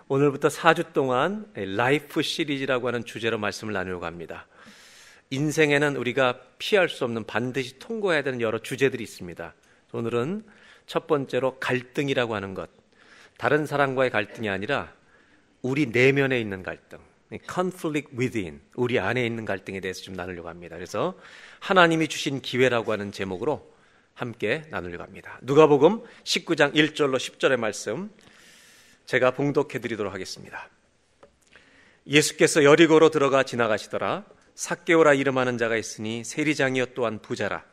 오늘부터 4주 동안 라이프 시리즈라고 하는 주제로 말씀을 나누려고 합니다. 인생에는 우리가 피할 수 없는 반드시 통과해야 되는 여러 주제들이 있습니다. 오늘은 첫 번째로 갈등이라고 하는 것, 다른 사람과의 갈등이 아니라 우리 내면에 있는 갈등, conflict within, 우리 안에 있는 갈등에 대해서 좀 나누려고 합니다. 그래서 하나님이 주신 기회라고 하는 제목으로 함께 나누려고 합니다. 누가복음 19장 1절로 10절의 말씀 제가 봉독해 드리도록 하겠습니다. 예수께서 여리고로 들어가 지나가시더라. 삭개오라 이름하는 자가 있으니 세리장이요 또한 부자라.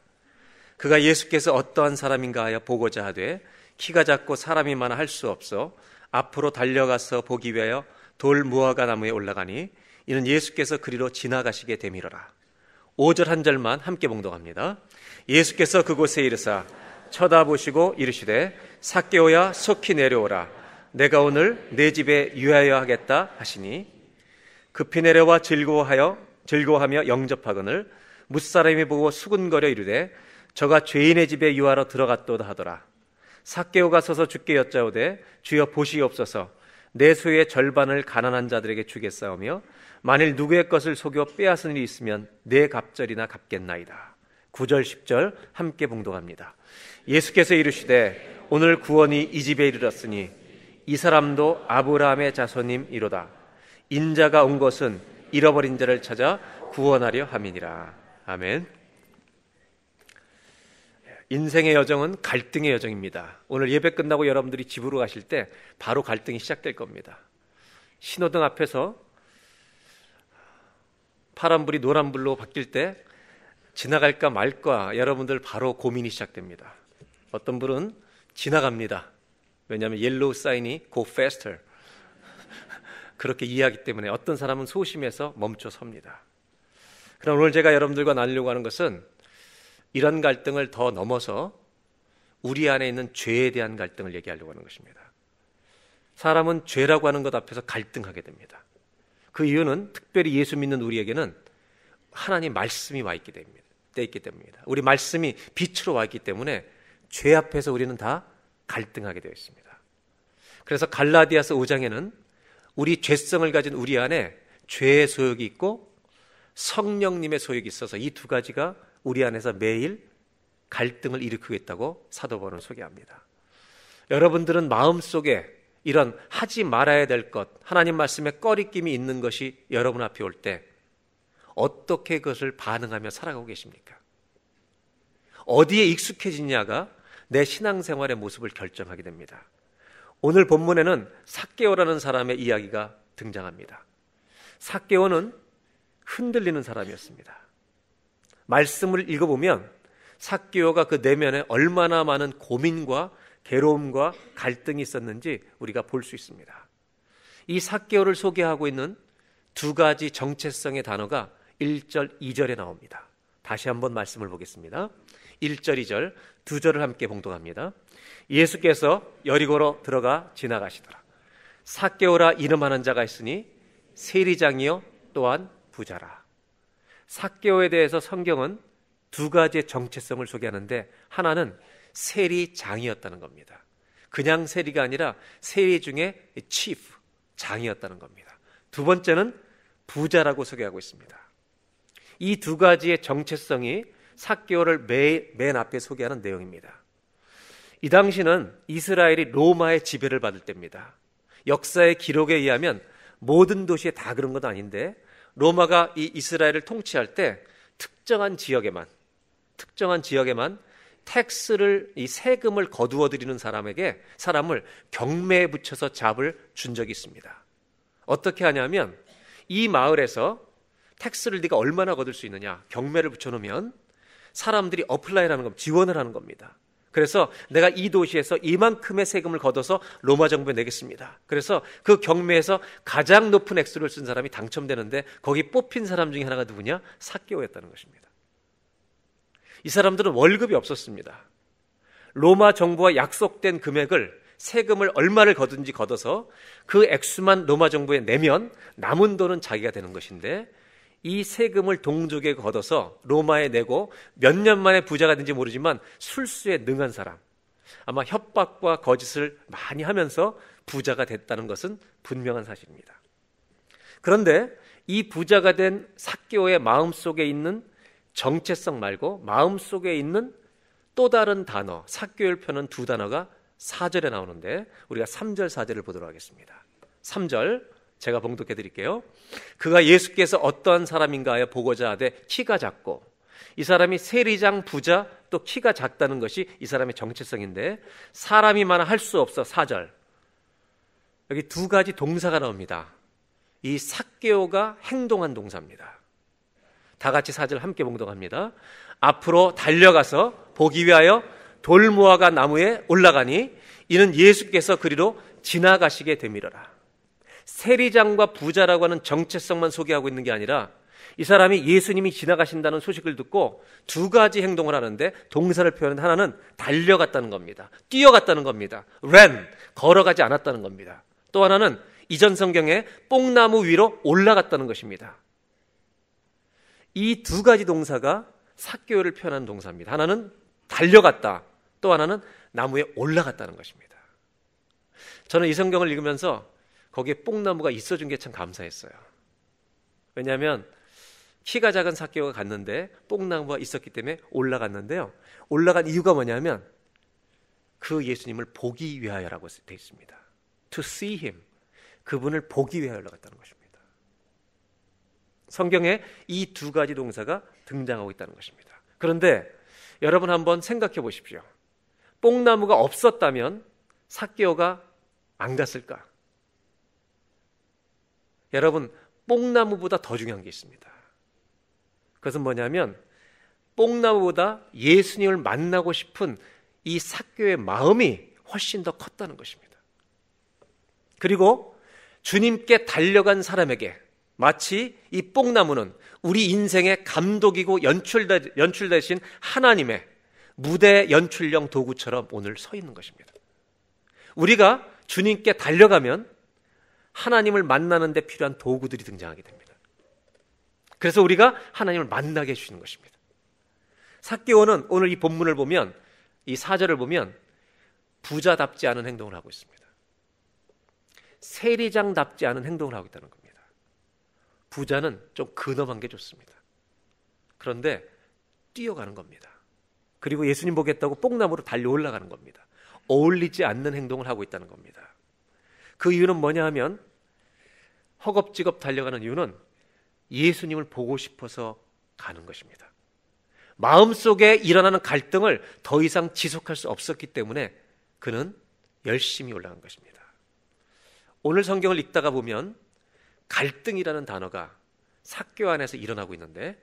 그가 예수께서 어떠한 사람인가 하여 보고자 하되 키가 작고 사람이 많아 할 수 없어 앞으로 달려가서 보기 위하여 돌 무화과 나무에 올라가니 이는 예수께서 그리로 지나가시게 되밀어라. 5절 한 절만 함께 봉독합니다. 예수께서 그곳에 이르사 쳐다보시고 이르시되 삭개오야 속히 내려오라. 내가 오늘 내 집에 유하여 하겠다 하시니 급히 내려와 즐거워하며 영접하거늘 무사람이 보고 수군거려 이르되 저가 죄인의 집에 유하러 들어갔도다 하더라. 삭개오가 서서 주께 여짜오되 주여 보시옵소서 내 소유의 절반을 가난한 자들에게 주겠사오며 만일 누구의 것을 속여 빼앗은 일이 있으면 내 갑절이나 갚겠나이다. 9절 10절 함께 봉독합니다. 예수께서 이르시되 오늘 구원이 이 집에 이르렀으니 이 사람도 아브라함의 자손임이로다. 인자가 온 것은 잃어버린 자를 찾아 구원하려 함이니라. 아멘. 인생의 여정은 갈등의 여정입니다. 오늘 예배 끝나고 여러분들이 집으로 가실 때 바로 갈등이 시작될 겁니다. 신호등 앞에서 파란불이 노란불로 바뀔 때 지나갈까 말까 여러분들 바로 고민이 시작됩니다. 어떤 분은 지나갑니다. 왜냐하면 옐로우 사인이 go faster 그렇게 이해하기 때문에 어떤 사람은 소심해서 멈춰 섭니다. 그럼 오늘 제가 여러분들과 나누려고 하는 것은 이런 갈등을 더 넘어서 우리 안에 있는 죄에 대한 갈등을 얘기하려고 하는 것입니다. 사람은 죄라고 하는 것 앞에서 갈등하게 됩니다. 그 이유는 특별히 예수 믿는 우리에게는 하나님 말씀이 와 있기 때문입니다. 우리 말씀이 빛으로 와 있기 때문에 죄 앞에서 우리는 다 갈등하게 되어 있습니다. 그래서 갈라디아서 5장에는 우리 죄성을 가진 우리 안에 죄의 소욕이 있고 성령님의 소욕이 있어서 이 두 가지가 우리 안에서 매일 갈등을 일으키고 있다고 사도 바울은 소개합니다. 여러분들은 마음속에 이런 하지 말아야 될 것, 하나님 말씀에 꺼리낌이 있는 것이 여러분 앞에 올 때 어떻게 그것을 반응하며 살아가고 계십니까? 어디에 익숙해지냐가 내 신앙생활의 모습을 결정하게 됩니다. 오늘 본문에는 삭개오라는 사람의 이야기가 등장합니다. 삭개오는 흔들리는 사람이었습니다. 말씀을 읽어보면 삭개오가 그 내면에 얼마나 많은 고민과 괴로움과 갈등이 있었는지 우리가 볼 수 있습니다. 이 삭개오를 소개하고 있는 두 가지 정체성의 단어가 1절, 2절에 나옵니다. 다시 한번 말씀을 보겠습니다. 1절, 2절 두 절을 함께 봉독합니다. 예수께서 여리고로 들어가 지나가시더라. 삭개오라 이름하는 자가 있으니 세리장이요 또한 부자라. 삭개오에 대해서 성경은 두 가지의 정체성을 소개하는데 하나는 세리장이었다는 겁니다. 그냥 세리가 아니라 세리 중에 chief, 장이었다는 겁니다. 두 번째는 부자라고 소개하고 있습니다. 이 두 가지의 정체성이 삭개오를 맨 앞에 소개하는 내용입니다. 이 당시는 이스라엘이 로마의 지배를 받을 때입니다. 역사의 기록에 의하면 모든 도시에 다 그런 건 아닌데 로마가 이 이스라엘을 통치할 때 특정한 지역에만 텍스를, 이 세금을 거두어 들이는 사람을 경매에 붙여서 잡을 준 적이 있습니다. 어떻게 하냐면 이 마을에서 텍스를 네가 얼마나 거둘 수 있느냐 경매를 붙여놓으면 사람들이 어플라이를 하는 겁니다. 지원을 하는 겁니다. 그래서 내가 이 도시에서 이만큼의 세금을 걷어서 로마 정부에 내겠습니다. 그래서 그 경매에서 가장 높은 액수를 쓴 사람이 당첨되는데 거기 뽑힌 사람 중에 하나가 누구냐? 삭개오였다는 것입니다. 이 사람들은 월급이 없었습니다. 로마 정부와 약속된 금액을 세금을 얼마를 거둔지 걷어서 그 액수만 로마 정부에 내면 남은 돈은 자기가 되는 것인데 이 세금을 동족에 걷어서 로마에 내고 몇 년 만에 부자가 된지 모르지만 술수에 능한 사람, 아마 협박과 거짓을 많이 하면서 부자가 됐다는 것은 분명한 사실입니다. 그런데 이 부자가 된 삭개오의 마음속에 있는 정체성 말고 마음속에 있는 또 다른 단어, 삭개오를 펴는 두 단어가 4절에 나오는데 우리가 3절 4절을 보도록 하겠습니다. 3절 제가 봉독해 드릴게요. 그가 예수께서 어떠한 사람인가 하여 보고자 하되 키가 작고, 이 사람이 세리장 부자 또 키가 작다는 것이 이 사람의 정체성인데 사람이 많아 할 수 없어. 4절 여기 두 가지 동사가 나옵니다. 이 삭개오가 행동한 동사입니다. 다 같이 4절 함께 봉독합니다. 앞으로 달려가서 보기 위하여 돌무화과 나무에 올라가니 이는 예수께서 그리로 지나가시게 되밀어라. 세리장과 부자라고 하는 정체성만 소개하고 있는 게 아니라 이 사람이 예수님이 지나가신다는 소식을 듣고 두 가지 행동을 하는데 동사를 표현한 하나는 달려갔다는 겁니다. 뛰어갔다는 겁니다. ran, 걸어가지 않았다는 겁니다. 또 하나는 이전 성경에 뽕나무 위로 올라갔다는 것입니다. 이 두 가지 동사가 삭개오를 표현하는 동사입니다. 하나는 달려갔다, 또 하나는 나무에 올라갔다는 것입니다. 저는 이 성경을 읽으면서 거기에 뽕나무가 있어준 게 참 감사했어요. 왜냐하면 키가 작은 삭개오가 갔는데 뽕나무가 있었기 때문에 올라갔는데요. 올라간 이유가 뭐냐면 그 예수님을 보기 위하여라고 되어 있습니다. To see him. 그분을 보기 위하여 올라갔다는 것입니다. 성경에 이 두 가지 동사가 등장하고 있다는 것입니다. 그런데 여러분 한번 생각해 보십시오. 뽕나무가 없었다면 삭개오가 안 갔을까? 여러분, 뽕나무보다 더 중요한 게 있습니다. 그것은 뭐냐면 뽕나무보다 예수님을 만나고 싶은 이 삭개오의 마음이 훨씬 더 컸다는 것입니다. 그리고 주님께 달려간 사람에게 마치 이 뽕나무는 우리 인생의 감독이고 연출 대신 하나님의 무대 연출용 도구처럼 오늘 서 있는 것입니다. 우리가 주님께 달려가면 하나님을 만나는 데 필요한 도구들이 등장하게 됩니다. 그래서 우리가 하나님을 만나게 해주시는 것입니다. 삭개오는 오늘 이 본문을 보면, 이 4절을 보면 부자답지 않은 행동을 하고 있습니다. 세리장답지 않은 행동을 하고 있다는 겁니다. 부자는 좀 근엄한 게 좋습니다. 그런데 뛰어가는 겁니다. 그리고 예수님 보겠다고 뽕나무로 달려 올라가는 겁니다. 어울리지 않는 행동을 하고 있다는 겁니다. 그 이유는 뭐냐 하면 허겁지겁 달려가는 이유는 예수님을 보고 싶어서 가는 것입니다. 마음속에 일어나는 갈등을 더 이상 지속할 수 없었기 때문에 그는 열심히 올라간 것입니다. 오늘 성경을 읽다가 보면 갈등이라는 단어가 삭개오 안에서 일어나고 있는데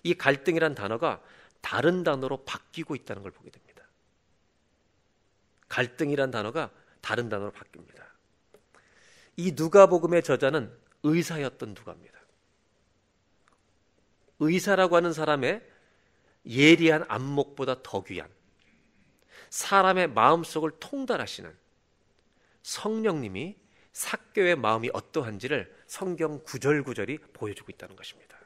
이 갈등이라는 단어가 다른 단어로 바뀌고 있다는 걸 보게 됩니다. 갈등이라는 단어가 다른 단어로 바뀝니다. 이 누가복음의 저자는 의사였던 누가입니다. 의사라고 하는 사람의 예리한 안목보다 더 귀한 사람의 마음속을 통달하시는 성령님이 삭개오의 마음이 어떠한지를 성경 구절구절이 보여주고 있다는 것입니다.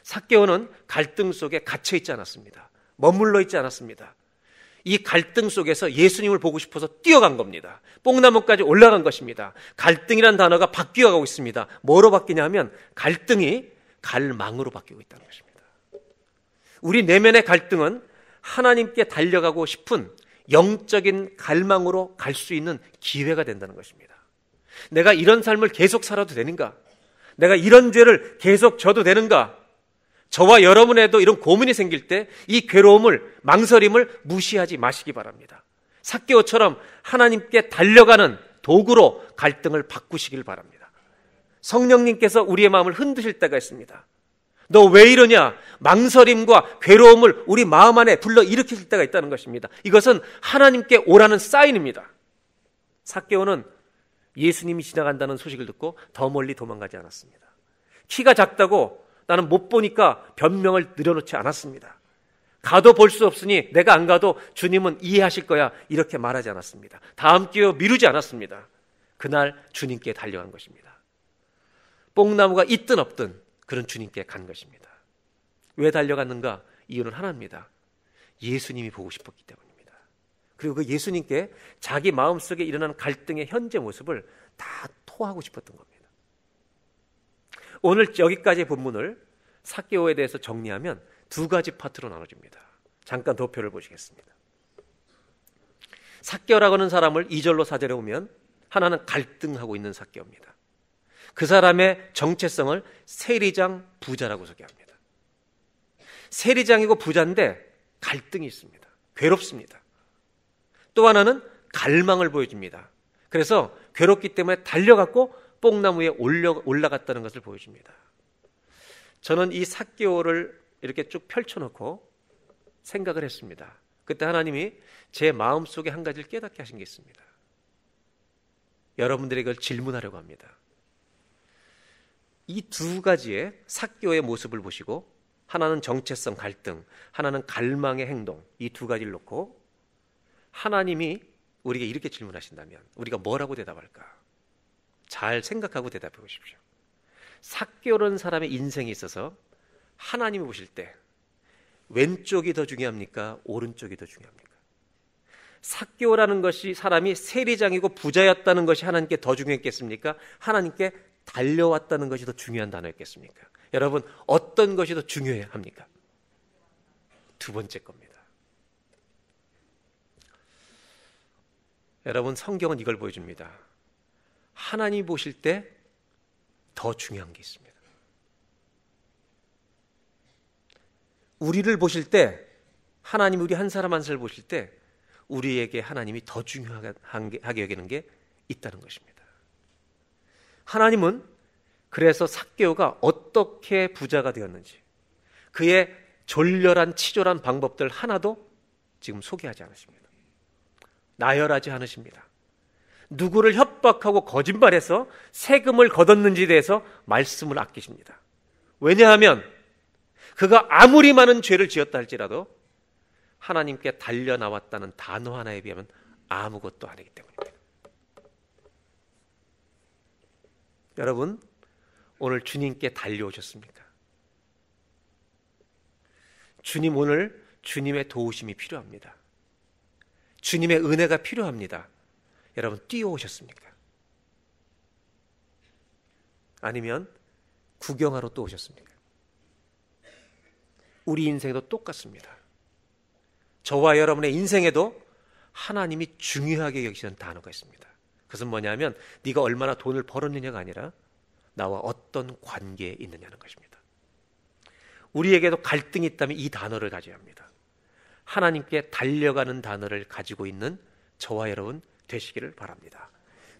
삭개오는 갈등 속에 갇혀 있지 않았습니다. 머물러 있지 않았습니다. 이 갈등 속에서 예수님을 보고 싶어서 뛰어간 겁니다. 뽕나무까지 올라간 것입니다. 갈등이란 단어가 바뀌어가고 있습니다. 뭐로 바뀌냐 하면 갈등이 갈망으로 바뀌고 있다는 것입니다. 우리 내면의 갈등은 하나님께 달려가고 싶은 영적인 갈망으로 갈 수 있는 기회가 된다는 것입니다. 내가 이런 삶을 계속 살아도 되는가? 내가 이런 죄를 계속 져도 되는가? 저와 여러분에도 이런 고민이 생길 때 이 괴로움을, 망설임을 무시하지 마시기 바랍니다. 삭개오처럼 하나님께 달려가는 도구로 갈등을 바꾸시길 바랍니다. 성령님께서 우리의 마음을 흔드실 때가 있습니다. 너 왜 이러냐? 망설임과 괴로움을 우리 마음 안에 불러일으키실 때가 있다는 것입니다. 이것은 하나님께 오라는 사인입니다. 삭개오는 예수님이 지나간다는 소식을 듣고 더 멀리 도망가지 않았습니다. 키가 작다고 나는 못 보니까 변명을 늘어놓지 않았습니다. 가도 볼 수 없으니 내가 안 가도 주님은 이해하실 거야, 이렇게 말하지 않았습니다. 다음 기회 미루지 않았습니다. 그날 주님께 달려간 것입니다. 뽕나무가 있든 없든 그런 주님께 간 것입니다. 왜 달려갔는가? 이유는 하나입니다. 예수님이 보고 싶었기 때문입니다. 그리고 그 예수님께 자기 마음속에 일어나는 갈등의 현재 모습을 다 토하고 싶었던 겁니다. 오늘 여기까지의 본문을 삭개오에 대해서 정리하면 두 가지 파트로 나눠집니다. 잠깐 도표를 보시겠습니다. 삭개오라고 하는 사람을 2절로 4절에 보면 하나는 갈등하고 있는 삭개오입니다. 그 사람의 정체성을 세리장 부자라고 소개합니다. 세리장이고 부자인데 갈등이 있습니다. 괴롭습니다. 또 하나는 갈망을 보여줍니다. 그래서 괴롭기 때문에 달려갔고 뽕나무에 올라갔다는 것을 보여줍니다. 저는 이 삭개오를 이렇게 쭉 펼쳐놓고 생각을 했습니다. 그때 하나님이 제 마음속에 한 가지를 깨닫게 하신 게 있습니다. 여러분들에게 이걸 질문하려고 합니다. 이 두 가지의 삭개오의 모습을 보시고 하나는 정체성 갈등, 하나는 갈망의 행동, 이 두 가지를 놓고 하나님이 우리에게 이렇게 질문하신다면 우리가 뭐라고 대답할까? 잘 생각하고 대답해 보십시오. 삭개오라는 사람의 인생에 있어서 하나님이 보실 때 왼쪽이 더 중요합니까? 오른쪽이 더 중요합니까? 삭개오라는 것이 사람이 세리장이고 부자였다는 것이 하나님께 더 중요했겠습니까? 하나님께 달려왔다는 것이 더 중요한 단어였겠습니까? 여러분, 어떤 것이 더 중요합니까? 두 번째 겁니다. 여러분, 성경은 이걸 보여줍니다. 하나님이 보실 때 더 중요한 게 있습니다. 우리를 보실 때, 하나님이 우리 한 사람 한 사람을 보실 때 우리에게 하나님이 더 중요하게 여기는 게 있다는 것입니다. 하나님은 그래서 삭개오가 어떻게 부자가 되었는지 그의 졸렬한 치졸한 방법들 하나도 지금 소개하지 않으십니다. 나열하지 않으십니다. 누구를 협박하고 거짓말해서 세금을 거뒀는지에 대해서 말씀을 아끼십니다. 왜냐하면 그가 아무리 많은 죄를 지었다 할지라도 하나님께 달려나왔다는 단어 하나에 비하면 아무것도 아니기 때문입니다. 여러분, 오늘 주님께 달려오셨습니까? 주님, 오늘 주님의 도우심이 필요합니다. 주님의 은혜가 필요합니다. 여러분, 뛰어오셨습니까? 아니면 구경하러 또 오셨습니까? 우리 인생도 똑같습니다. 저와 여러분의 인생에도 하나님이 중요하게 여기시는 단어가 있습니다. 그것은 뭐냐면 네가 얼마나 돈을 벌었느냐가 아니라 나와 어떤 관계에 있느냐는 것입니다. 우리에게도 갈등이 있다면 이 단어를 가져야 합니다. 하나님께 달려가는 단어를 가지고 있는 저와 여러분 되시기를 바랍니다.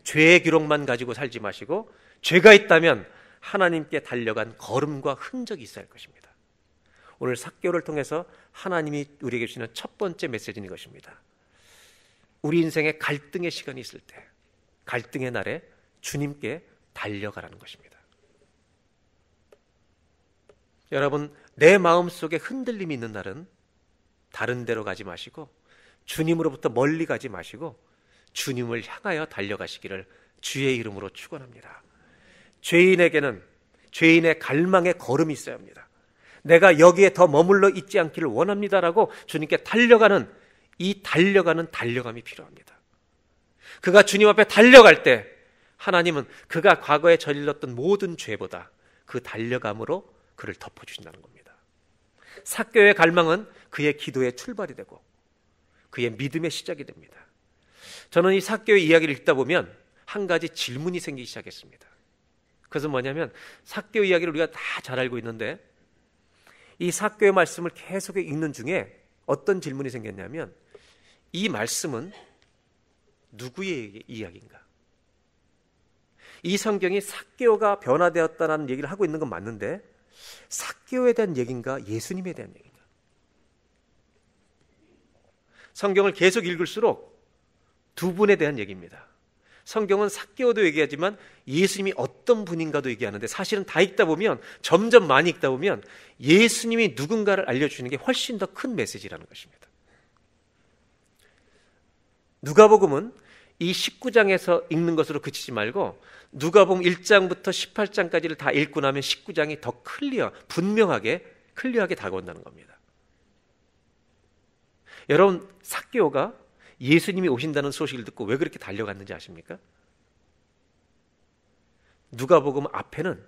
죄의 기록만 가지고 살지 마시고 죄가 있다면 하나님께 달려간 걸음과 흔적이 있어야 할 것입니다. 오늘 삭개오를 통해서 하나님이 우리에게 주시는 첫 번째 메시지는 이것입니다. 우리 인생에 갈등의 시간이 있을 때, 갈등의 날에 주님께 달려가라는 것입니다. 여러분, 내 마음속에 흔들림이 있는 날은 다른 데로 가지 마시고 주님으로부터 멀리 가지 마시고 주님을 향하여 달려가시기를 주의 이름으로 축원합니다. 죄인에게는 죄인의 갈망의 걸음이 있어야 합니다. 내가 여기에 더 머물러 있지 않기를 원합니다라고 주님께 달려가는 이 달려감이 필요합니다. 그가 주님 앞에 달려갈 때 하나님은 그가 과거에 저질렀던 모든 죄보다 그 달려감으로 그를 덮어주신다는 겁니다. 삭개오의 갈망은 그의 기도의 출발이 되고 그의 믿음의 시작이 됩니다. 저는 이 삭개오의 이야기를 읽다 보면 한 가지 질문이 생기기 시작했습니다. 그것은 뭐냐면 삭개오 이야기를 우리가 다 잘 알고 있는데 이 삭개오의 말씀을 계속 읽는 중에 어떤 질문이 생겼냐면 이 말씀은 누구의 이야기인가? 이 성경이 삭개오가 변화되었다는 얘기를 하고 있는 건 맞는데 삭개오에 대한 얘기인가? 예수님에 대한 얘기인가? 성경을 계속 읽을수록 두 분에 대한 얘기입니다. 성경은 삭개오도 얘기하지만 예수님이 어떤 분인가도 얘기하는데 사실은 다 읽다 보면 점점 많이 읽다 보면 예수님이 누군가를 알려주는 게 훨씬 더 큰 메시지라는 것입니다. 누가복음은 이 19장에서 읽는 것으로 그치지 말고 누가복음 1장부터 18장까지를 다 읽고 나면 19장이 더 분명하게 클리어하게 다가온다는 겁니다. 여러분, 삭개오가 예수님이 오신다는 소식을 듣고 왜 그렇게 달려갔는지 아십니까? 누가복음 앞에는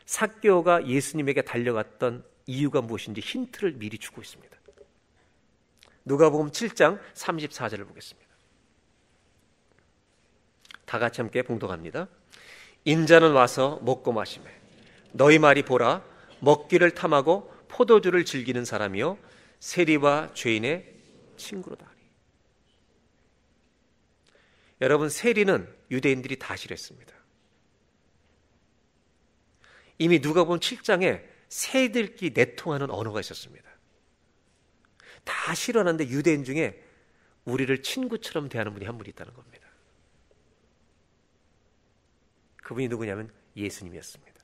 삭개오가 예수님에게 달려갔던 이유가 무엇인지 힌트를 미리 주고 있습니다. 누가복음 7장 34절을 보겠습니다. 다 같이 함께 봉독합니다. 인자는 와서 먹고 마시매 너희 말이 보라 먹기를 탐하고 포도주를 즐기는 사람이요 세리와 죄인의 친구로다. 여러분, 세리는 유대인들이 다 싫어했습니다. 이미 누가복음 7장에 새들끼리 내통하는 언어가 있었습니다. 다 싫어하는데 유대인 중에 우리를 친구처럼 대하는 분이 한 분이 있다는 겁니다. 그분이 누구냐면 예수님이었습니다.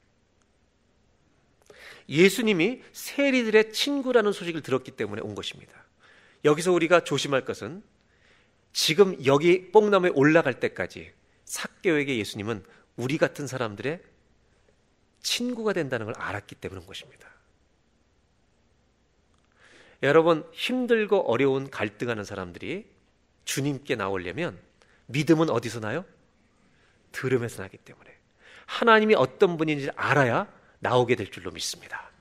예수님이 세리들의 친구라는 소식을 들었기 때문에 온 것입니다. 여기서 우리가 조심할 것은 지금 여기 뽕나무에 올라갈 때까지 삭개오에게 예수님은 우리 같은 사람들의 친구가 된다는 걸 알았기 때문인 것입니다. 여러분, 힘들고 어려운 갈등하는 사람들이 주님께 나오려면 믿음은 어디서 나요? 들음에서 나기 때문에 하나님이 어떤 분인지 알아야 나오게 될 줄로 믿습니다.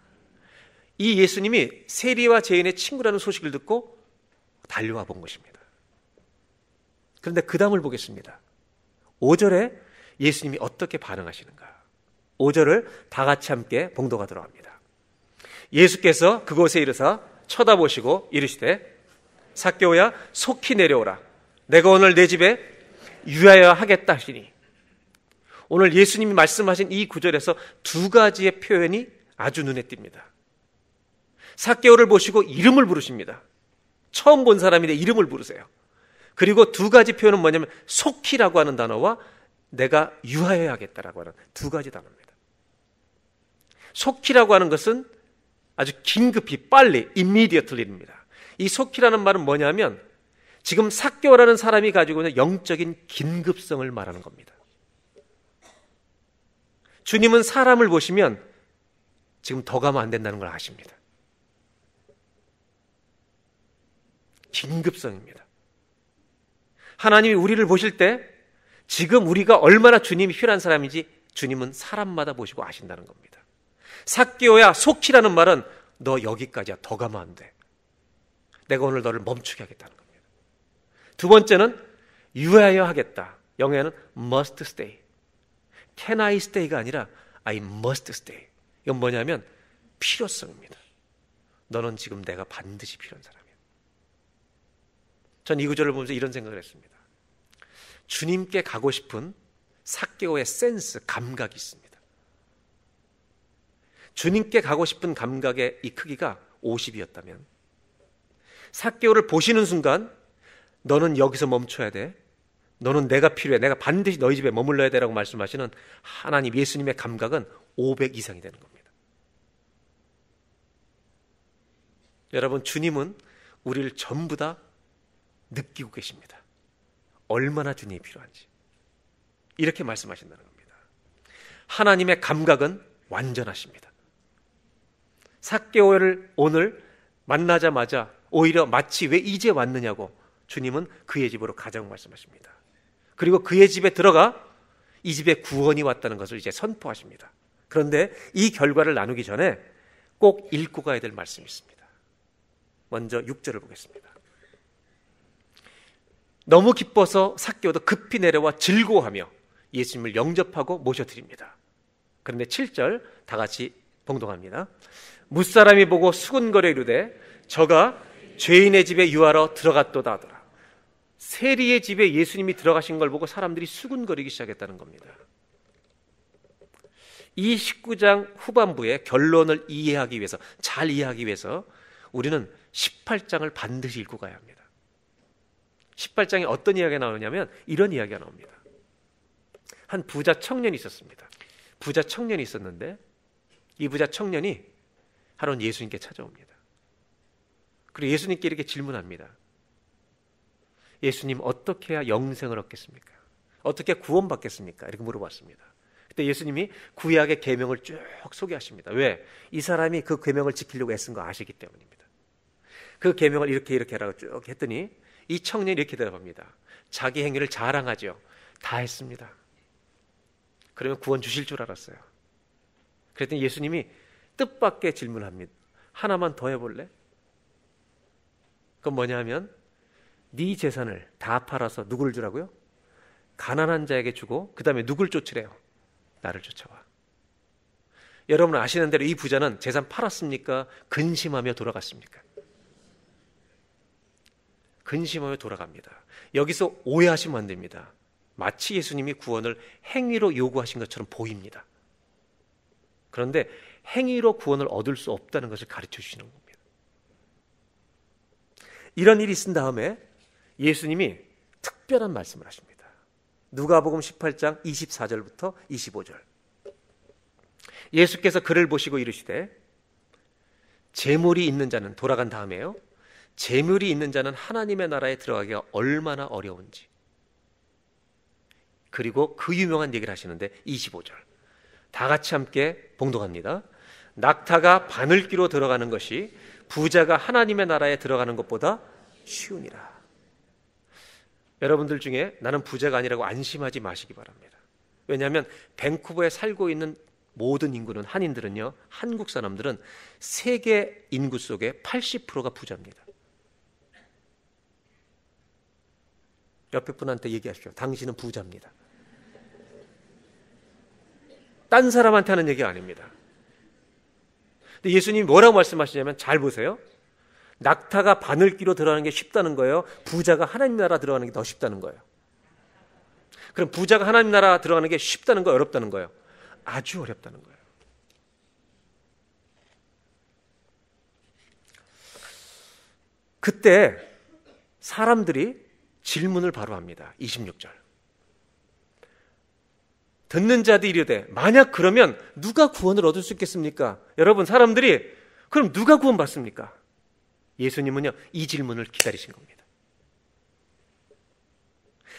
이 예수님이 세리와 죄인의 친구라는 소식을 듣고 달려와 본 것입니다. 그런데 그 다음을 보겠습니다. 5절에 예수님이 어떻게 반응하시는가? 5절을 다 같이 함께 봉독하도록 합니다. 예수께서 그곳에 이르사 쳐다보시고 이르시되 삭개오야 속히 내려오라. 내가 오늘 내 집에 유하여 하겠다 하시니, 오늘 예수님이 말씀하신 이 구절에서 두 가지의 표현이 아주 눈에 띕니다. 삭개오를 보시고 이름을 부르십니다. 처음 본 사람인데 이름을 부르세요. 그리고 두 가지 표현은 뭐냐면 속히라고 하는 단어와 내가 유하여야 하겠다라고 하는 두 가지 단어입니다. 속히라고 하는 것은 아주 긴급히 빨리 immediately입니다. 이 속히라는 말은 뭐냐면 지금 삭개오라는 사람이 가지고 있는 영적인 긴급성을 말하는 겁니다. 주님은 사람을 보시면 지금 더 가면 안 된다는 걸 아십니다. 긴급성입니다. 하나님이 우리를 보실 때 지금 우리가 얼마나 주님이 필요한 사람인지 주님은 사람마다 보시고 아신다는 겁니다. 삭개오야 속히라는 말은 너 여기까지야, 더 가면 안 돼. 내가 오늘 너를 멈추게 하겠다는 겁니다. 두 번째는 유하여 하겠다. 영어에는 must stay. Can I stay가 아니라 I must stay. 이건 뭐냐면 필요성입니다. 너는 지금 내가 반드시 필요한 사람이야. 전 이 구절을 보면서 이런 생각을 했습니다. 주님께 가고 싶은 삭개오의 센스, 감각이 있습니다. 주님께 가고 싶은 감각의 이 크기가 50이었다면 삭개오를 보시는 순간 너는 여기서 멈춰야 돼. 너는 내가 필요해. 내가 반드시 너희 집에 머물러야 되라고 말씀하시는 하나님, 예수님의 감각은 500 이상이 되는 겁니다. 여러분, 주님은 우리를 전부 다 느끼고 계십니다. 얼마나 주님이 필요한지. 이렇게 말씀하신다는 겁니다. 하나님의 감각은 완전하십니다. 삭개오를 오늘 만나자마자 오히려 마치 왜 이제 왔느냐고 주님은 그의 집으로 가자고 말씀하십니다. 그리고 그의 집에 들어가 이 집에 구원이 왔다는 것을 이제 선포하십니다. 그런데 이 결과를 나누기 전에 꼭 읽고 가야 될 말씀이 있습니다. 먼저 6절을 보겠습니다. 너무 기뻐서 삭개오도 급히 내려와 즐거워하며 예수님을 영접하고 모셔드립니다. 그런데 7절 다 같이 봉독합니다. 무사람이 보고 수군거려 이르되 저가 죄인의 집에 유하러 들어갔도다 하더라. 세리의 집에 예수님이 들어가신 걸 보고 사람들이 수군거리기 시작했다는 겁니다. 이 19장 후반부의 결론을 이해하기 위해서, 잘 이해하기 위해서 우리는 18장을 반드시 읽고 가야 합니다. 18장에 어떤 이야기가 나오냐면 이런 이야기가 나옵니다. 한 부자 청년이 있었습니다. 부자 청년이 있었는데 이 부자 청년이 하루는 예수님께 찾아옵니다. 그리고 예수님께 이렇게 질문합니다. 예수님, 어떻게 해야 영생을 얻겠습니까? 어떻게 구원받겠습니까? 이렇게 물어봤습니다. 그때 예수님이 구약의 계명을 쭉 소개하십니다. 왜? 이 사람이 그 계명을 지키려고 애쓴 거 아시기 때문입니다. 그 계명을 이렇게 하라고 쭉 했더니 이 청년이 이렇게 대답합니다. 자기 행위를 자랑하죠. 다 했습니다. 그러면 구원 주실 줄 알았어요. 그랬더니 예수님이 뜻밖의 질문합니다. 하나만 더 해볼래? 그건 뭐냐 하면 네 재산을 다 팔아서 누구를 주라고요? 가난한 자에게 주고 그 다음에 누굴 쫓으래요? 나를 쫓아와. 여러분 아시는 대로 이 부자는 재산 팔았습니까? 근심하며 돌아갔습니까? 근심하며 돌아갑니다. 여기서 오해하시면 안 됩니다. 마치 예수님이 구원을 행위로 요구하신 것처럼 보입니다. 그런데 행위로 구원을 얻을 수 없다는 것을 가르쳐 주시는 겁니다. 이런 일이 있은 다음에 예수님이 특별한 말씀을 하십니다. 누가복음 18장 24절부터 25절. 예수께서 그를 보시고 이르시되 재물이 있는 자는, 돌아간 다음에요, 재물이 있는 자는 하나님의 나라에 들어가기가 얼마나 어려운지. 그리고 그 유명한 얘기를 하시는데 25절 다 같이 함께 봉독합니다. 낙타가 바늘귀로 들어가는 것이 부자가 하나님의 나라에 들어가는 것보다 쉬우니라. 여러분들 중에 나는 부자가 아니라고 안심하지 마시기 바랍니다. 왜냐하면 밴쿠버에 살고 있는 모든 인구는, 한인들은요, 한국 사람들은 세계 인구 속의 80%가 부자입니다. 옆에 분한테 얘기하십시오. 당신은 부자입니다. 딴 사람한테 하는 얘기가 아닙니다. 근데 예수님이 뭐라고 말씀하시냐면, 잘 보세요. 낙타가 바늘귀로 들어가는 게 쉽다는 거예요? 부자가 하나님 나라 들어가는 게 더 쉽다는 거예요? 그럼 부자가 하나님 나라 들어가는 게 쉽다는 거예요? 어렵다는 거예요? 아주 어렵다는 거예요. 그때 사람들이 질문을 바로 합니다. 26절. 듣는 자들이 이르되 만약 그러면 누가 구원을 얻을 수 있겠습니까? 여러분, 사람들이 그럼 누가 구원 받습니까? 예수님은요, 이 질문을 기다리신 겁니다.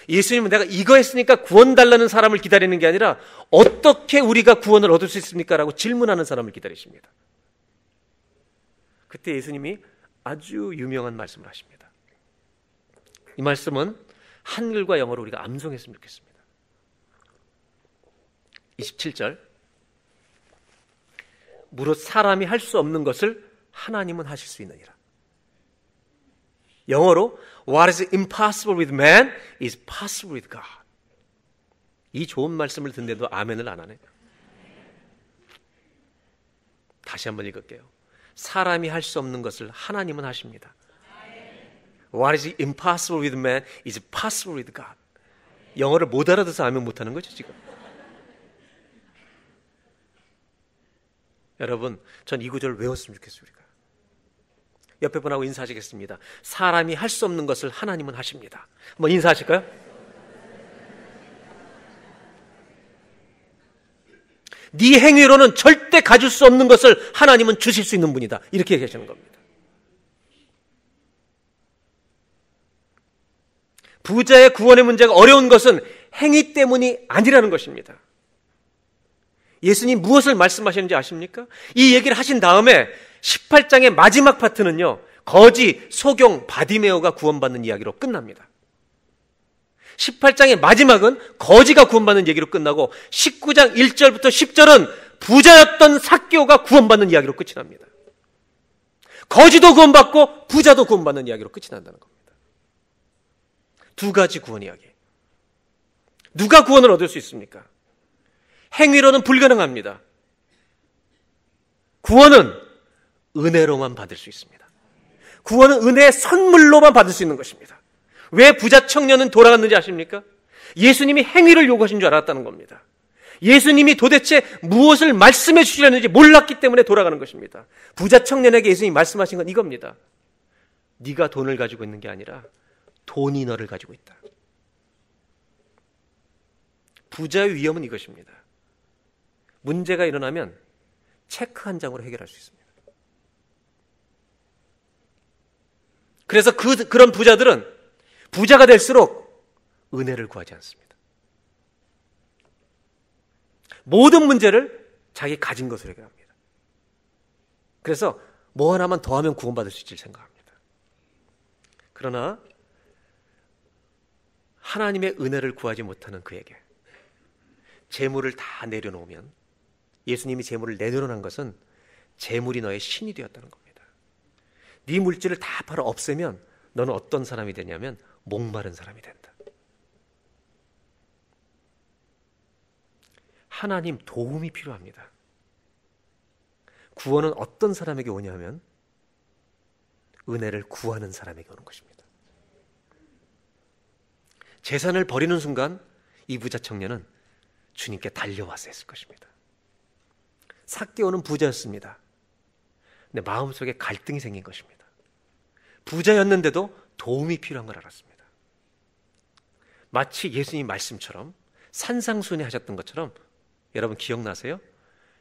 예수님은 내가 이거 했으니까 구원 달라는 사람을 기다리는 게 아니라 어떻게 우리가 구원을 얻을 수 있습니까? 라고 질문하는 사람을 기다리십니다. 그때 예수님이 아주 유명한 말씀을 하십니다. 이 말씀은 한글과 영어로 우리가 암송했으면 좋겠습니다. 27절. 무릇 사람이 할 수 없는 것을 하나님은 하실 수 있느니라. 영어로 What is impossible with man is possible with God. 이 좋은 말씀을 듣는데도 아멘을 안 하네. 다시 한번 읽을게요. 사람이 할 수 없는 것을 하나님은 하십니다. What is impossible with man is possible with God. 영어를 못 알아듣어서 아멘 못하는 거죠 지금. 여러분, 전 이 구절을 외웠으면 좋겠어요. 우리가 옆에 분하고 인사하시겠습니다. 사람이 할 수 없는 것을 하나님은 하십니다. 한번 인사하실까요? 네 행위로는 절대 가질 수 없는 것을 하나님은 주실 수 있는 분이다. 이렇게 얘기하시는 겁니다. 부자의 구원의 문제가 어려운 것은 행위 때문이 아니라는 것입니다. 예수님 무엇을 말씀하시는지 아십니까? 이 얘기를 하신 다음에 18장의 마지막 파트는요, 거지, 소경, 바디메오가 구원받는 이야기로 끝납니다. 18장의 마지막은 거지가 구원받는 얘기로 끝나고 19장 1절부터 10절은 부자였던 삭개오가 구원받는 이야기로 끝이 납니다. 거지도 구원받고 부자도 구원받는 이야기로 끝이 난다는 겁니다. 두 가지 구원 이야기. 누가 구원을 얻을 수 있습니까? 행위로는 불가능합니다. 구원은 은혜로만 받을 수 있습니다. 구원은 은혜의 선물로만 받을 수 있는 것입니다. 왜 부자 청년은 돌아갔는지 아십니까? 예수님이 행위를 요구하신 줄 알았다는 겁니다. 예수님이 도대체 무엇을 말씀해 주시려는지 몰랐기 때문에 돌아가는 것입니다. 부자 청년에게 예수님이 말씀하신 건 이겁니다. 네가 돈을 가지고 있는 게 아니라 돈이 너를 가지고 있다. 부자의 위험은 이것입니다. 문제가 일어나면 체크 한 장으로 해결할 수 있습니다. 그래서 그런 부자들은 부자가 될수록 은혜를 구하지 않습니다. 모든 문제를 자기 가진 것으로 해결합니다. 그래서 뭐 하나만 더 하면 구원받을 수 있을 생각합니다. 그러나 하나님의 은혜를 구하지 못하는 그에게 재물을 다 내려놓으면, 예수님이 재물을 내려놓은 것은 재물이 너의 신이 되었다는 겁니다. 네 물질을 다 팔아 없애면 너는 어떤 사람이 되냐면 목마른 사람이 된다. 하나님 도움이 필요합니다. 구원은 어떤 사람에게 오냐면 은혜를 구하는 사람에게 오는 것입니다. 재산을 버리는 순간 이 부자 청년은 주님께 달려와서 했을 것입니다. 삭개오는 부자였습니다. 근데 마음속에 갈등이 생긴 것입니다. 부자였는데도 도움이 필요한 걸 알았습니다. 마치 예수님 말씀처럼 산상수훈에 하셨던 것처럼, 여러분 기억나세요?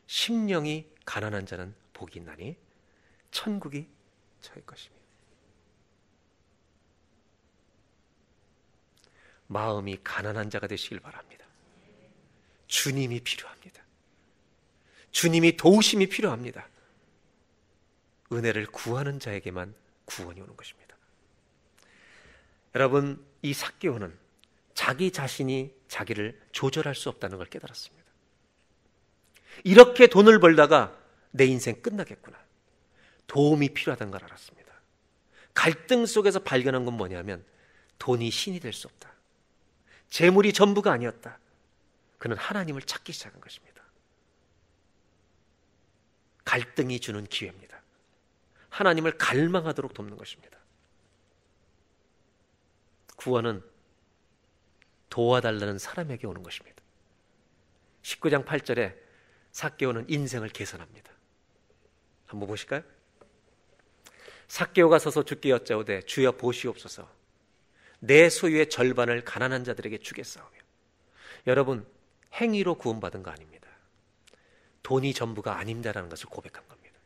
심령이 가난한 자는 복이 있나니 천국이 저의 것이며. 마음이 가난한 자가 되시길 바랍니다. 주님이 필요합니다. 주님이 도우심이 필요합니다. 은혜를 구하는 자에게만 구원이 오는 것입니다. 여러분, 이 삭개오는 자기 자신이 자기를 조절할 수 없다는 걸 깨달았습니다. 이렇게 돈을 벌다가 내 인생 끝나겠구나. 도움이 필요하다는 걸 알았습니다. 갈등 속에서 발견한 건 뭐냐면 돈이 신이 될 수 없다. 재물이 전부가 아니었다. 그는 하나님을 찾기 시작한 것입니다. 갈등이 주는 기회입니다. 하나님을 갈망하도록 돕는 것입니다. 구원은 도와달라는 사람에게 오는 것입니다. 19장 8절에 삭개오는 인생을 개선합니다. 한번 보실까요? 삭개오가 서서 주께 여짜오되 주여 보시옵소서, 내 소유의 절반을 가난한 자들에게 주겠사오며. 여러분, 행위로 구원받은 거 아닙니다. 돈이 전부가 아닙니다라는 것을 고백한 겁니다.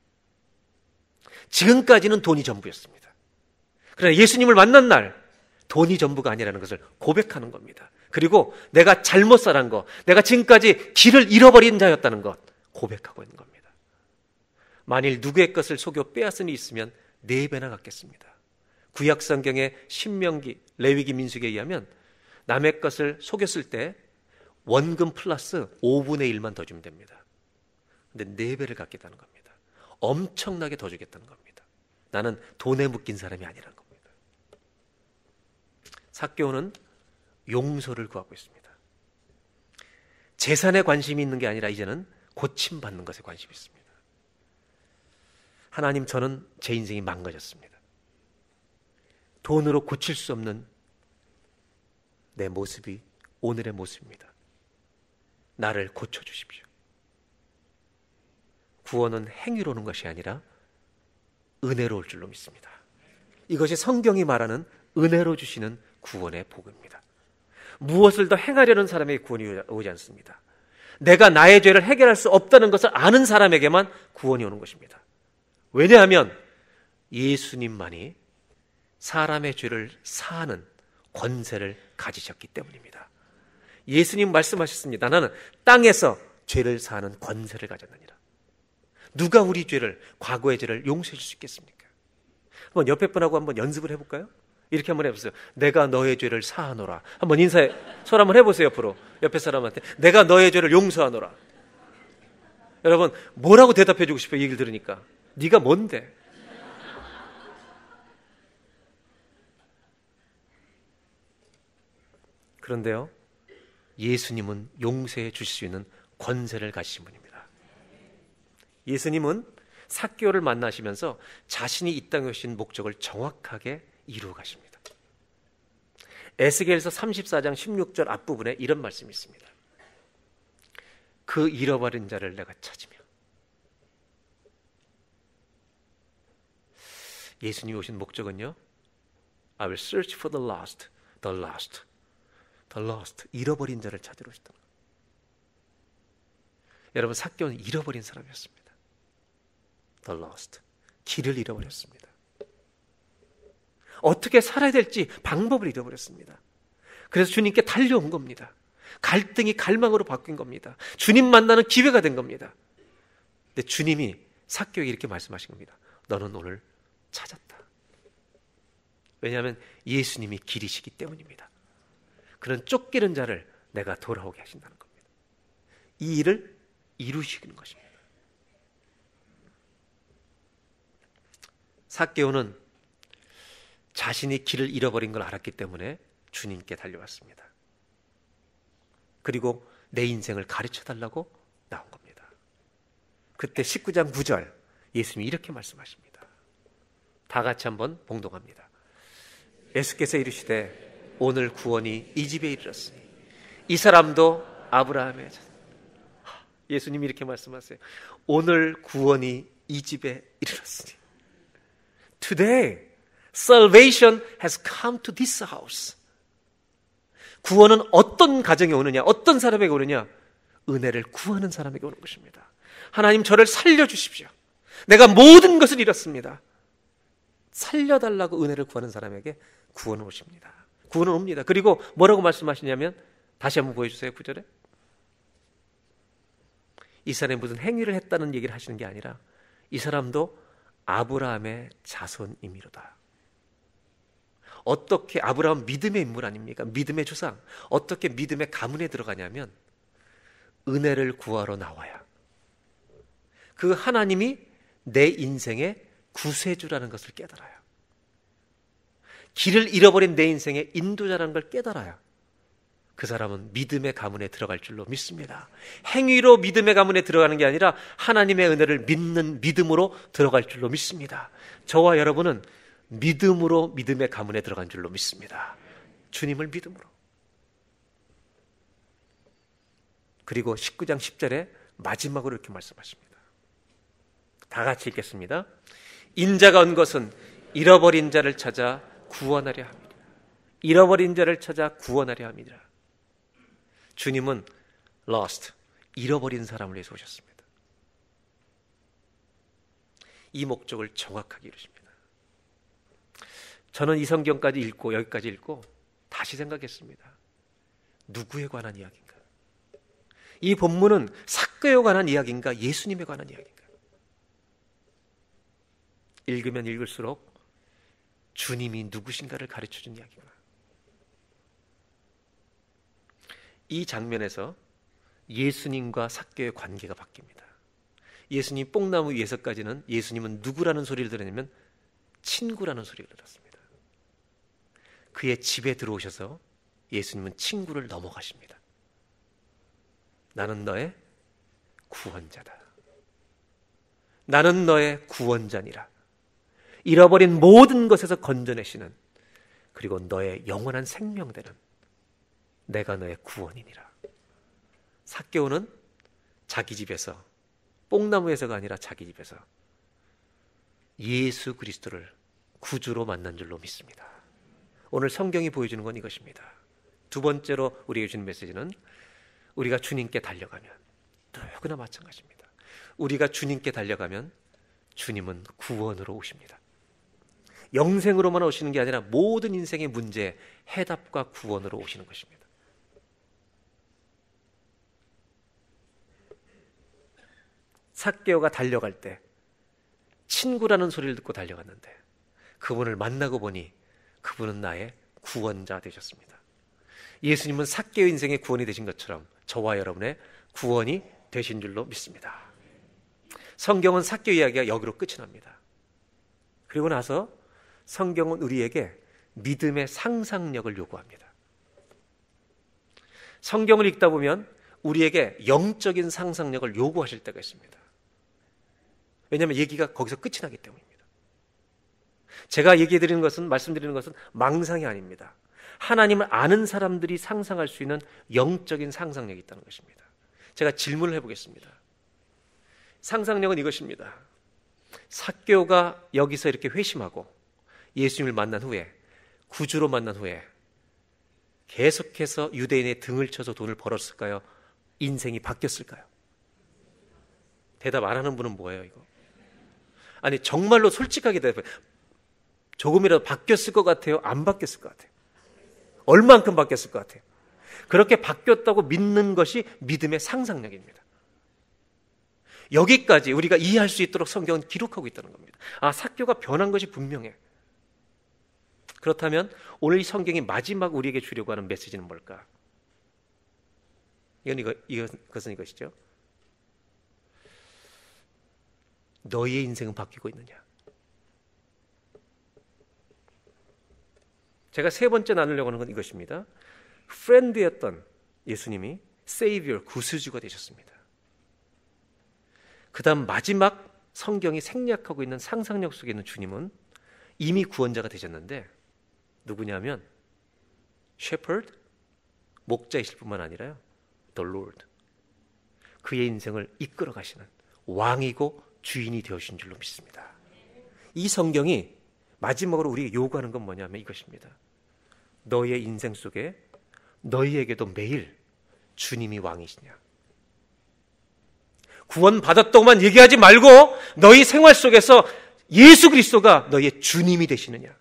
지금까지는 돈이 전부였습니다. 그러나 예수님을 만난 날 돈이 전부가 아니라는 것을 고백하는 겁니다. 그리고 내가 잘못 살한 것, 내가 지금까지 길을 잃어버린 자였다는 것 고백하고 있는 겁니다. 만일 누구의 것을 속여 빼앗은 일이 있으면 4배나 갚겠습니다. 구약 성경의 신명기, 레위기, 민수기에 의하면 남의 것을 속였을 때 원금 플러스 5분의 1만 더 주면 됩니다. 근데 4배를 갚겠다는 겁니다. 엄청나게 더 주겠다는 겁니다. 나는 돈에 묶인 사람이 아니라는 겁니다. 삭개오는 용서를 구하고 있습니다. 재산에 관심이 있는 게 아니라 이제는 고침받는 것에 관심이 있습니다. 하나님, 저는 제 인생이 망가졌습니다. 돈으로 고칠 수 없는 내 모습이 오늘의 모습입니다. 나를 고쳐주십시오. 구원은 행위로 오는 것이 아니라 은혜로 올 줄로 믿습니다. 이것이 성경이 말하는 은혜로 주시는 구원의 복입니다. 무엇을 더 행하려는 사람에게 구원이 오지 않습니다. 내가 나의 죄를 해결할 수 없다는 것을 아는 사람에게만 구원이 오는 것입니다. 왜냐하면 예수님만이 사람의 죄를 사하는 권세를 가지셨기 때문입니다. 예수님 말씀하셨습니다. 나는 땅에서 죄를 사하는 권세를 가졌느니라. 누가 우리 죄를, 과거의 죄를 용서해 줄 수 있겠습니까? 한번 옆에 분하고 한번 연습을 해볼까요? 이렇게 한번 해보세요. 내가 너의 죄를 사하노라. 한번 인사해, 손 한번 해보세요. 옆으로, 옆에 사람한테. 내가 너의 죄를 용서하노라. 여러분, 뭐라고 대답해 주고 싶어요? 이 얘기를 들으니까. 네가 뭔데? 그런데요, 예수님은 용서해 주실 수 있는 권세를 가지신 분입니다. 예수님은 삭개오를 만나시면서 자신이 이 땅에 오신 목적을 정확하게 이루어 가십니다. 에스겔서 34장 16절 앞부분에 이런 말씀이 있습니다. 그 잃어버린 자를 내가 찾으며. 예수님이 오신 목적은요, I will search for the lost, the lost, the lost. 잃어버린 자를 찾으러 오셨다. 여러분, 삭개오는 잃어버린 사람이었습니다. The lost. 길을 잃어버렸습니다. 어떻게 살아야 될지 방법을 잃어버렸습니다. 그래서 주님께 달려온 겁니다. 갈등이 갈망으로 바뀐 겁니다. 주님 만나는 기회가 된 겁니다. 근데 주님이 삭개오에게 이렇게 말씀하신 겁니다. 너는 오늘 찾았다. 왜냐하면 예수님이 길이시기 때문입니다. 그런 쫓기는 자를 내가 돌아오게 하신다는 겁니다. 이 일을 이루시는 것입니다. 삭개오는 자신이 길을 잃어버린 걸 알았기 때문에 주님께 달려왔습니다. 그리고 내 인생을 가르쳐 달라고 나온 겁니다. 그때 19장 9절 예수님이 이렇게 말씀하십니다. 다 같이 한번 봉독합니다. 예수께서 이르시되 오늘 구원이 이 집에 이르렀으니 이 사람도 아브라함의 자손. 예수님이 이렇게 말씀하세요. 오늘 구원이 이 집에 이르렀으니 Today salvation has come to this house. 구원은 어떤 가정에 오느냐, 어떤 사람에게 오느냐? 은혜를 구하는 사람에게 오는 것입니다. 하나님 저를 살려주십시오. 내가 모든 것을 잃었습니다. 살려달라고 은혜를 구하는 사람에게 구원은 오십니다. 구원은 옵니다. 그리고 뭐라고 말씀하시냐면 다시 한번 보여주세요. 9절에 이 사람이 무슨 행위를 했다는 얘기를 하시는 게 아니라 이 사람도 아브라함의 자손이미로다. 어떻게 아브라함 믿음의 인물 아닙니까? 믿음의 조상. 어떻게 믿음의 가문에 들어가냐면 은혜를 구하러 나와야 그 하나님이 내 인생의 구세주라는 것을 깨달아요. 길을 잃어버린 내 인생의 인도자라는 걸 깨달아야 그 사람은 믿음의 가문에 들어갈 줄로 믿습니다. 행위로 믿음의 가문에 들어가는 게 아니라 하나님의 은혜를 믿는 믿음으로 들어갈 줄로 믿습니다. 저와 여러분은 믿음으로 믿음의 가문에 들어간 줄로 믿습니다. 주님을 믿음으로. 그리고 19장 10절에 마지막으로 이렇게 말씀하십니다. 다 같이 읽겠습니다. 인자가 온 것은 잃어버린 자를 찾아 구원하려 합니다. 잃어버린 자를 찾아 구원하려 합니다. 주님은 lost, 잃어버린 사람을 위해서 오셨습니다. 이 목적을 정확하게 이루십니다. 저는 이 성경까지 읽고 여기까지 읽고 다시 생각했습니다. 누구에 관한 이야기인가? 이 본문은 삭개오에 관한 이야기인가? 예수님에 관한 이야기인가? 읽으면 읽을수록 주님이 누구신가를 가르쳐준 이야기구나. 이 장면에서 예수님과 삭개오의 관계가 바뀝니다. 예수님 뽕나무 위에서까지는 예수님은 누구라는 소리를 들었냐면 친구라는 소리를 들었습니다. 그의 집에 들어오셔서 예수님은 친구를 넘어가십니다. 나는 너의 구원자다. 나는 너의 구원자니라. 잃어버린 모든 것에서 건져내시는, 그리고 너의 영원한 생명되는 내가 너의 구원이니라. 삭개오는 자기 집에서, 뽕나무에서가 아니라 자기 집에서 예수 그리스도를 구주로 만난 줄로 믿습니다. 오늘 성경이 보여주는 건 이것입니다. 두 번째로 우리에게 주는 메시지는 우리가 주님께 달려가면, 누구나 마찬가지입니다. 우리가 주님께 달려가면 주님은 구원으로 오십니다. 영생으로만 오시는 게 아니라 모든 인생의 문제에 해답과 구원으로 오시는 것입니다. 삭개오가 달려갈 때 친구라는 소리를 듣고 달려갔는데 그분을 만나고 보니 그분은 나의 구원자 되셨습니다. 예수님은 삭개오 인생의 구원이 되신 것처럼 저와 여러분의 구원이 되신 줄로 믿습니다. 성경은 삭개오 이야기가 여기로 끝이 납니다. 그리고 나서 성경은 우리에게 믿음의 상상력을 요구합니다. 성경을 읽다 보면 우리에게 영적인 상상력을 요구하실 때가 있습니다. 왜냐하면 얘기가 거기서 끝이 나기 때문입니다. 제가 얘기해드리는 것은, 말씀드리는 것은 망상이 아닙니다. 하나님을 아는 사람들이 상상할 수 있는 영적인 상상력이 있다는 것입니다. 제가 질문을 해보겠습니다. 상상력은 이것입니다. 삭개오가 여기서 이렇게 회심하고 예수님을 만난 후에, 구주로 만난 후에 계속해서 유대인의 등을 쳐서 돈을 벌었을까요? 인생이 바뀌었을까요? 대답 안 하는 분은 뭐예요, 이거? 아니, 정말로 솔직하게 대답해. 조금이라도 바뀌었을 것 같아요? 안 바뀌었을 것 같아요? 얼만큼 바뀌었을 것 같아요? 그렇게 바뀌었다고 믿는 것이 믿음의 상상력입니다. 여기까지 우리가 이해할 수 있도록 성경은 기록하고 있다는 겁니다. 아, 삭개오가 변한 것이 분명해. 그렇다면 오늘 이 성경이 마지막 우리에게 주려고 하는 메시지는 뭘까? 이것은 이것이죠. 너희의 인생은 바뀌고 있느냐? 제가 세 번째 나누려고 하는 건 이것입니다. 프렌드였던 예수님이 세이비어, 구수주가 되셨습니다. 그 다음 마지막 성경이 생략하고 있는 상상력 속에 있는 주님은 이미 구원자가 되셨는데 누구냐면 shepherd, 목자이실 뿐만 아니라요, the Lord, 그의 인생을 이끌어 가시는 왕이고 주인이 되어주신 줄로 믿습니다. 이 성경이 마지막으로 우리에게 요구하는 건 뭐냐면 이것입니다. 너희의 인생 속에 너희에게도 매일 주님이 왕이시냐? 구원 받았다고만 얘기하지 말고 너희 생활 속에서 예수 그리스도가 너희의 주님이 되시느냐?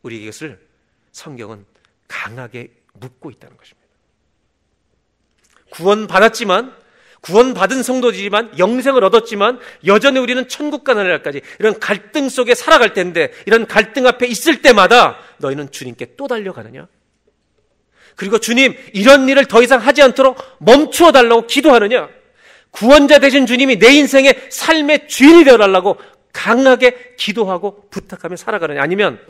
우리에게 이것을 성경은 강하게 묻고 있다는 것입니다. 구원 받은 성도지만, 영생을 얻었지만 여전히 우리는 천국과 나라까지 이런 갈등 속에 살아갈 텐데, 이런 갈등 앞에 있을 때마다 너희는 주님께 또 달려가느냐? 그리고 주님, 이런 일을 더 이상 하지 않도록 멈추어 달라고 기도하느냐? 구원자 되신 주님이 내 인생의 삶의 주인이 되어달라고 강하게 기도하고 부탁하며 살아가느냐? 아니면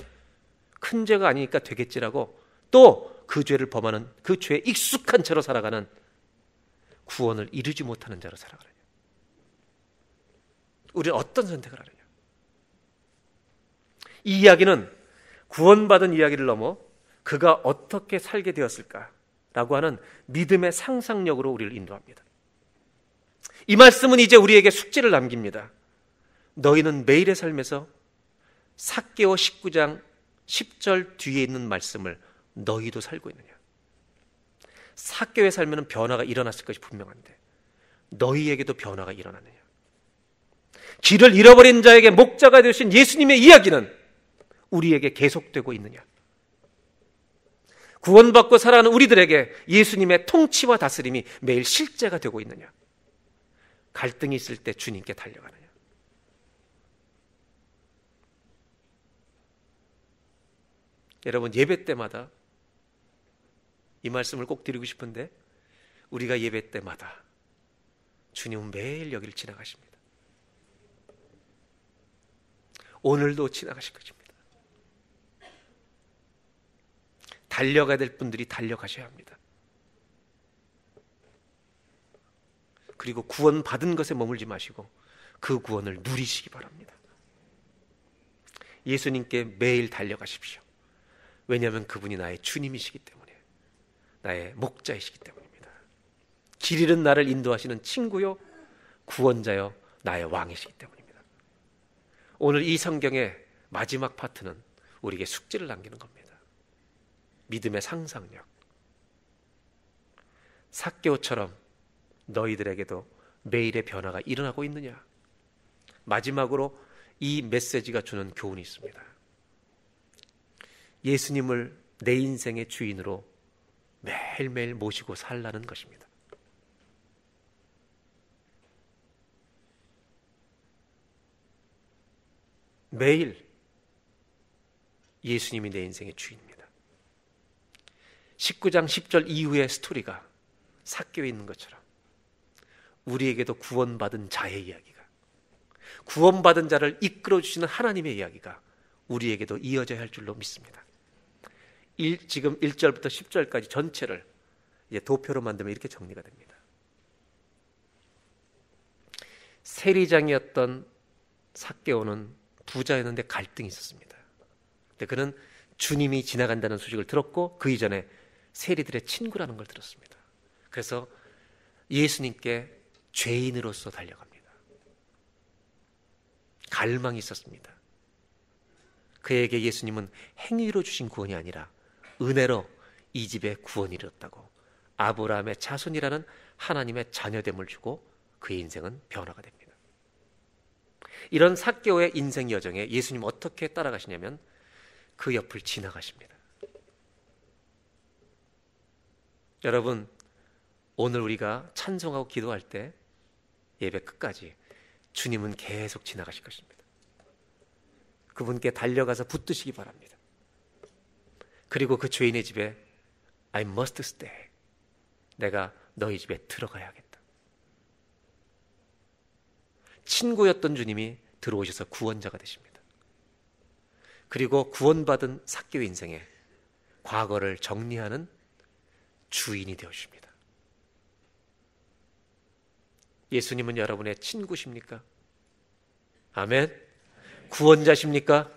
큰 죄가 아니니까 되겠지라고 또 그 죄를 범하는, 그 죄에 익숙한 채로 살아가는, 구원을 이루지 못하는 자로 살아가느냐? 우리는 어떤 선택을 하느냐? 이 이야기는 구원받은 이야기를 넘어 그가 어떻게 살게 되었을까라고 하는 믿음의 상상력으로 우리를 인도합니다. 이 말씀은 이제 우리에게 숙제를 남깁니다. 너희는 매일의 삶에서 삭개오 19장 10절 뒤에 있는 말씀을 너희도 살고 있느냐? 삭개오의 삶에는 변화가 일어났을 것이 분명한데 너희에게도 변화가 일어나느냐? 길을 잃어버린 자에게 목자가 되신 예수님의 이야기는 우리에게 계속되고 있느냐? 구원받고 살아가는 우리들에게 예수님의 통치와 다스림이 매일 실제가 되고 있느냐? 갈등이 있을 때 주님께 달려가느냐? 여러분, 예배 때마다 이 말씀을 꼭 드리고 싶은데, 우리가 예배 때마다 주님은 매일 여기를 지나가십니다. 오늘도 지나가실 것입니다. 달려가야 될 분들이 달려가셔야 합니다. 그리고 구원받은 것에 머물지 마시고 그 구원을 누리시기 바랍니다. 예수님께 매일 달려가십시오. 왜냐하면 그분이 나의 주님이시기 때문에, 나의 목자이시기 때문입니다. 길 잃은 나를 인도하시는 친구요, 구원자요, 나의 왕이시기 때문입니다. 오늘 이 성경의 마지막 파트는 우리에게 숙제를 남기는 겁니다. 믿음의 상상력. 삭개오처럼 너희들에게도 매일의 변화가 일어나고 있느냐? 마지막으로 이 메시지가 주는 교훈이 있습니다. 예수님을 내 인생의 주인으로 매일매일 모시고 살라는 것입니다. 매일 예수님이 내 인생의 주인입니다. 19장 10절 이후의 스토리가 삭개오에 있는 것처럼 우리에게도 구원받은 자의 이야기가, 구원받은 자를 이끌어주시는 하나님의 이야기가 우리에게도 이어져야 할 줄로 믿습니다. 지금 1절부터 10절까지 전체를 이제 도표로 만들면 이렇게 정리가 됩니다. 세리장이었던 삭개오는 부자였는데 갈등이 있었습니다. 근데 그는 주님이 지나간다는 소식을 들었고 그 이전에 세리들의 친구라는 걸 들었습니다. 그래서 예수님께 죄인으로서 달려갑니다. 갈망이 있었습니다. 그에게 예수님은 행위로 주신 구원이 아니라 은혜로 이 집에 구원이 이르렀다고, 아브라함의 자손이라는 하나님의 자녀됨을 주고 그의 인생은 변화가 됩니다. 이런 삭개오의 인생 여정에 예수님 어떻게 따라가시냐면 그 옆을 지나가십니다. 여러분, 오늘 우리가 찬송하고 기도할 때 예배 끝까지 주님은 계속 지나가실 것입니다. 그분께 달려가서 붙드시기 바랍니다. 그리고 그 죄인의 집에 I must stay. 내가 너희 집에 들어가야겠다. 친구였던 주님이 들어오셔서 구원자가 되십니다. 그리고 구원받은 삭개오 인생에 과거를 정리하는 주인이 되어주십니다. 예수님은 여러분의 친구십니까? 아멘. 구원자십니까?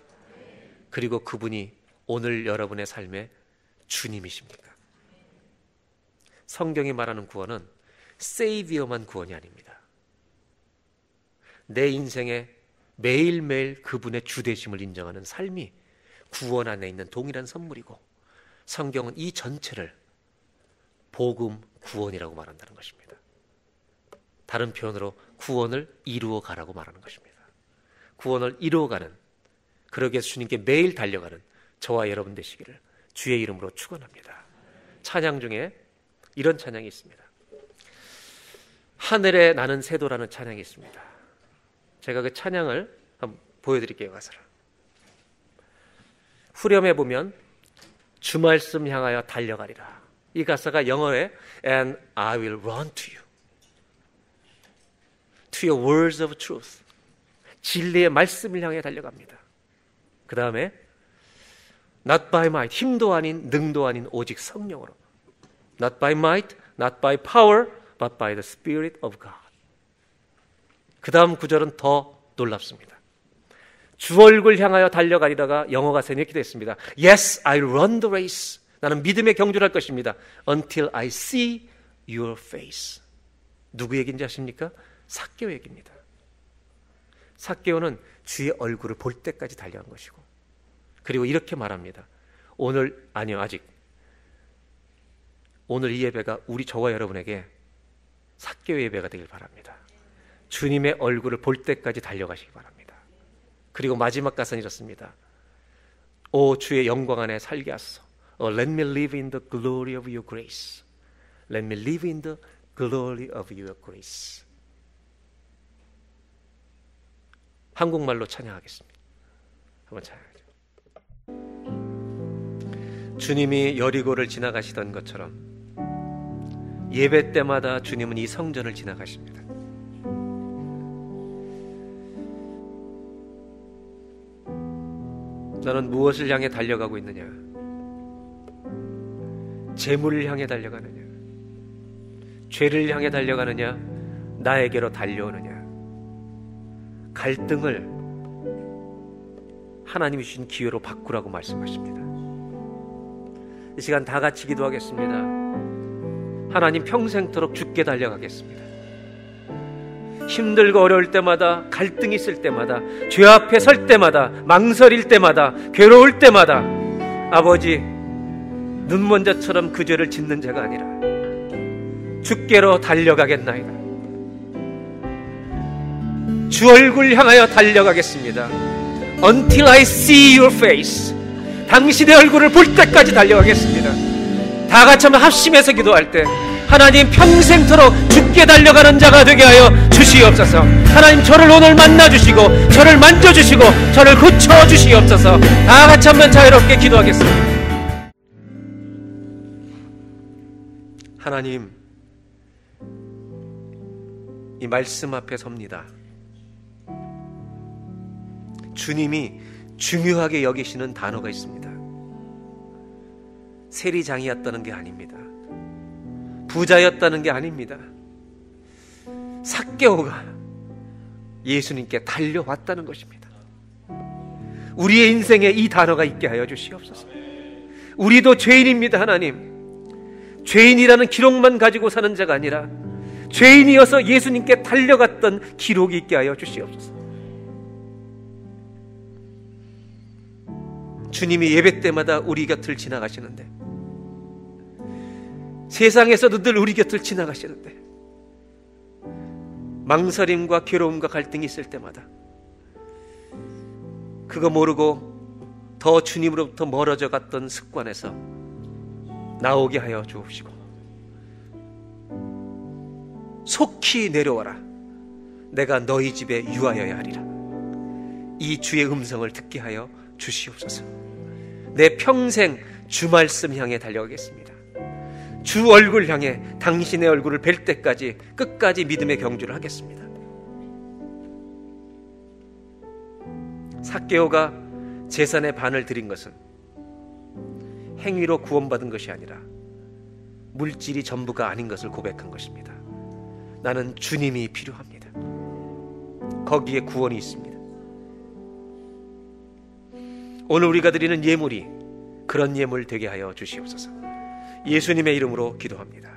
그리고 그분이 오늘 여러분의 삶의 주님이십니까? 성경이 말하는 구원은 세이비어만 구원이 아닙니다. 내 인생에 매일매일 그분의 주되심을 인정하는 삶이 구원 안에 있는 동일한 선물이고, 성경은 이 전체를 복음 구원이라고 말한다는 것입니다. 다른 표현으로 구원을 이루어 가라고 말하는 것입니다. 구원을 이루어가는, 그러기 위해서 주님께 매일 달려가는 저와 여러분 되시기를 주의 이름으로 축원합니다. 찬양 중에 이런 찬양이 있습니다. 하늘에 나는 새도라는 찬양이 있습니다. 제가 그 찬양을 한번 보여드릴게요. 가사를 후렴에 보면 주 말씀 향하여 달려가리라. 이 가사가 영어에 And I will run to your words of truth. 진리의 말씀을 향해 달려갑니다. 그 다음에 Not by might, 힘도 아닌 능도 아닌 오직 성령으로. Not by might, not by power, but by the Spirit of God. 그 다음 구절은 더 놀랍습니다. 주 얼굴 향하여 달려가리다가 영어 가사는 이렇게 됐습니다. Yes, I'll run the race. 나는 믿음의 경주를 할 것입니다. Until I see your face. 누구 얘기인지 아십니까? 삭개오 얘기입니다. 삭개오는 주의 얼굴을 볼 때까지 달려간 것이고, 그리고 이렇게 말합니다. 아직 오늘 이 예배가 저와 여러분에게 삭개오 예배가 되길 바랍니다. 주님의 얼굴을 볼 때까지 달려가시기 바랍니다. 그리고 마지막 가사는 이렇습니다. 오 주의 영광 안에 살게 하소서. Let me live in the glory of your grace. Let me live in the glory of your grace. 한국말로 찬양하겠습니다. 한번 찬양하죠. 주님이 여리고를 지나가시던 것처럼 예배 때마다 주님은 이 성전을 지나가십니다. 너는 무엇을 향해 달려가고 있느냐? 재물을 향해 달려가느냐? 죄를 향해 달려가느냐? 나에게로 달려오느냐? 갈등을 하나님이 주신 기회로 바꾸라고 말씀하십니다. 이 시간 다 같이 기도하겠습니다. 하나님, 평생토록 주께 달려가겠습니다. 힘들고 어려울 때마다, 갈등이 있을 때마다, 죄 앞에 설 때마다, 망설일 때마다, 괴로울 때마다 아버지, 눈먼저처럼 그 죄를 짓는 자가 아니라 주께로 달려가겠나이다. 주 얼굴 향하여 달려가겠습니다. Until I see your face. 당신의 얼굴을 볼 때까지 달려가겠습니다. 다 같이 한번 합심해서 기도할 때 하나님, 평생토록 주께 달려가는 자가 되게 하여 주시옵소서. 하나님, 저를 오늘 만나주시고 저를 만져주시고 저를 고쳐주시옵소서. 다 같이 한번 자유롭게 기도하겠습니다. 하나님, 이 말씀 앞에 섭니다. 주님이 중요하게 여기시는 단어가 있습니다. 세리장이었다는 게 아닙니다. 부자였다는 게 아닙니다. 삭개오가 예수님께 달려왔다는 것입니다. 우리의 인생에 이 단어가 있게 하여 주시옵소서. 우리도 죄인입니다. 하나님, 죄인이라는 기록만 가지고 사는 자가 아니라 죄인이어서 예수님께 달려갔던 기록이 있게 하여 주시옵소서. 주님이 예배 때마다 우리 곁을 지나가시는데, 세상에서도 늘 우리 곁을 지나가시는데, 망설임과 괴로움과 갈등이 있을 때마다 그거 모르고 더 주님으로부터 멀어져 갔던 습관에서 나오게 하여 주옵시고, 속히 내려와라. 내가 너희 집에 유하여야 하리라. 이 주의 음성을 듣게 하여 주시옵소서. 내 평생 주 말씀 향해 달려가겠습니다. 주 얼굴 향해 당신의 얼굴을 뵐 때까지 끝까지 믿음의 경주를 하겠습니다. 삭개오가 제산의 반을 드린 것은 행위로 구원받은 것이 아니라 물질이 전부가 아닌 것을 고백한 것입니다. 나는 주님이 필요합니다. 거기에 구원이 있습니다. 오늘 우리가 드리는 예물이 그런 예물 되게 하여 주시옵소서. 예수님의 이름으로 기도합니다.